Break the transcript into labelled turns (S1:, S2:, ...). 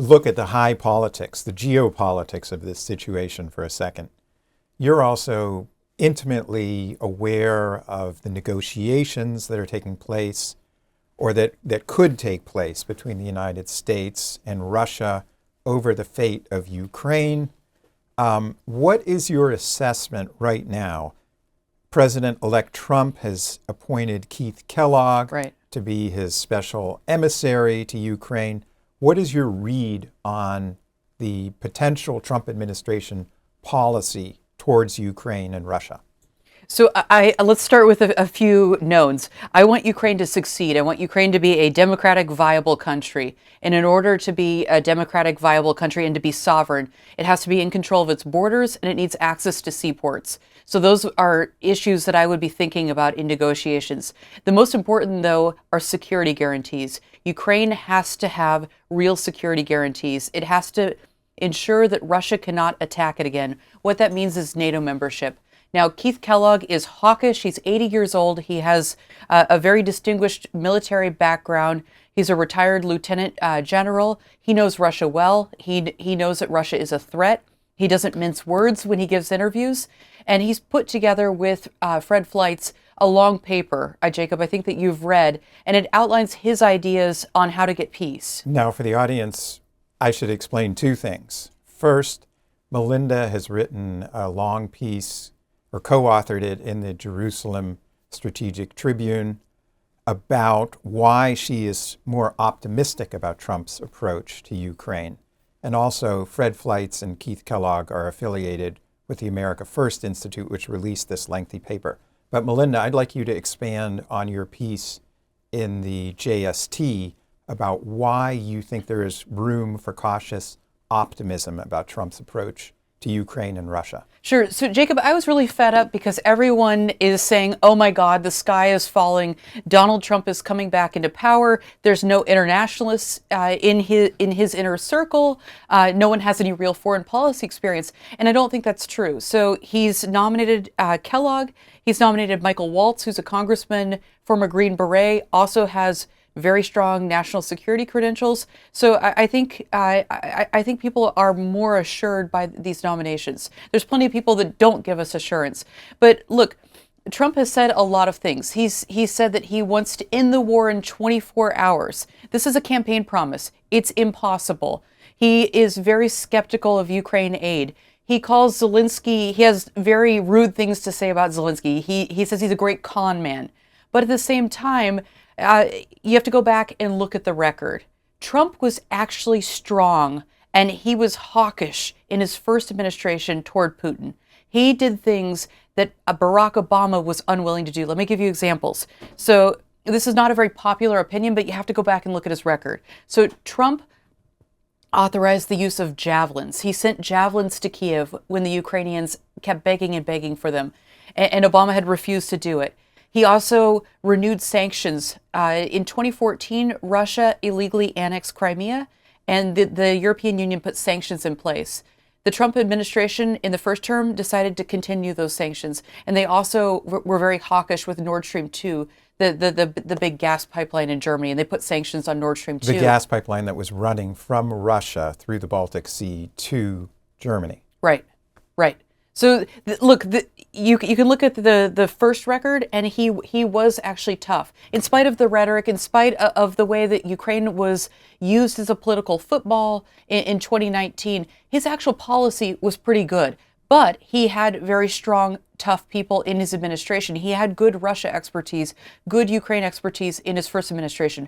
S1: look at the high politics, the geopolitics of this situation for a second, you're also intimately aware of the negotiations that are taking place or that could take place between the United States and Russia over the fate of Ukraine. What is your assessment right now? President-elect Trump has appointed Keith Kellogg to be his special emissary to Ukraine. What is your read on the potential Trump administration policy towards Ukraine and Russia?
S2: So let's start with a few knowns. I want Ukraine to succeed. I want Ukraine to be a democratic, viable country. And in order to be a democratic, viable country and to be sovereign, it has to be in control of its borders and it needs access to seaports. So those are issues that I would be thinking about in negotiations. The most important, though, are security guarantees. Ukraine has to have real security guarantees. It has to ensure that Russia cannot attack it again. What that means is NATO membership. Now, Keith Kellogg is hawkish. He's 80 years old. He has a very distinguished military background. He's a retired lieutenant general. He knows Russia well. He knows that Russia is a threat. He doesn't mince words when he gives interviews. And he's put together with Fred Fleitz a long paper, Jacob, I think that you've read, and it outlines his ideas on how to get peace.
S1: Now, for the audience, I should explain two things. First, Melinda has written a long piece, or co-authored it in the Jerusalem Strategic Tribune, about why she is more optimistic about Trump's approach to Ukraine. And also, Fred Fleitz and Keith Kellogg are affiliated with the America First Institute, which released this lengthy paper. But Melinda, I'd like you to expand on your piece in the JST about why you think there is room for cautious optimism about Trump's approach to Ukraine and Russia.
S2: Sure. So, Jacob, I was really fed up because everyone is saying, oh my God, the sky is falling. Donald Trump is coming back into power. There's no internationalists in his inner circle. No one has any real foreign policy experience. And I don't think that's true. So he's nominated Kellogg. He's nominated Michael Waltz, who's a congressman, former Green Beret, also has very strong national security credentials. So I think people are more assured by these nominations. There's plenty of people that don't give us assurance. But look, Trump has said a lot of things. He said that he wants to end the war in 24 hours. This is a campaign promise. It's impossible. He is very skeptical of Ukraine aid. He calls Zelensky, he has very rude things to say about Zelensky. He says he's a great con man. But at the same time, you have to go back and look at the record. Trump was actually strong and he was hawkish in his first administration toward Putin. He did things that Barack Obama was unwilling to do. Let me give you examples. So this is not a very popular opinion, but you have to go back and look at his record. So Trump authorized the use of javelins. He sent javelins to Kiev when the Ukrainians kept begging and begging for them, and Obama had refused to do it. He also renewed sanctions. In 2014, Russia illegally annexed Crimea, and the European Union put sanctions in place. The Trump administration in the first term decided to continue those sanctions, and they also were very hawkish with Nord Stream 2, the big gas pipeline in Germany, and they put sanctions on Nord Stream 2.
S1: The gas pipeline that was running from Russia through the Baltic Sea to Germany.
S2: Right. So look, you can look at the first record, and he was actually tough. In spite of the rhetoric, in spite of the way that Ukraine was used as a political football in 2019, his actual policy was pretty good. But he had very strong, tough people in his administration. He had good Russia expertise, good Ukraine expertise in his first administration.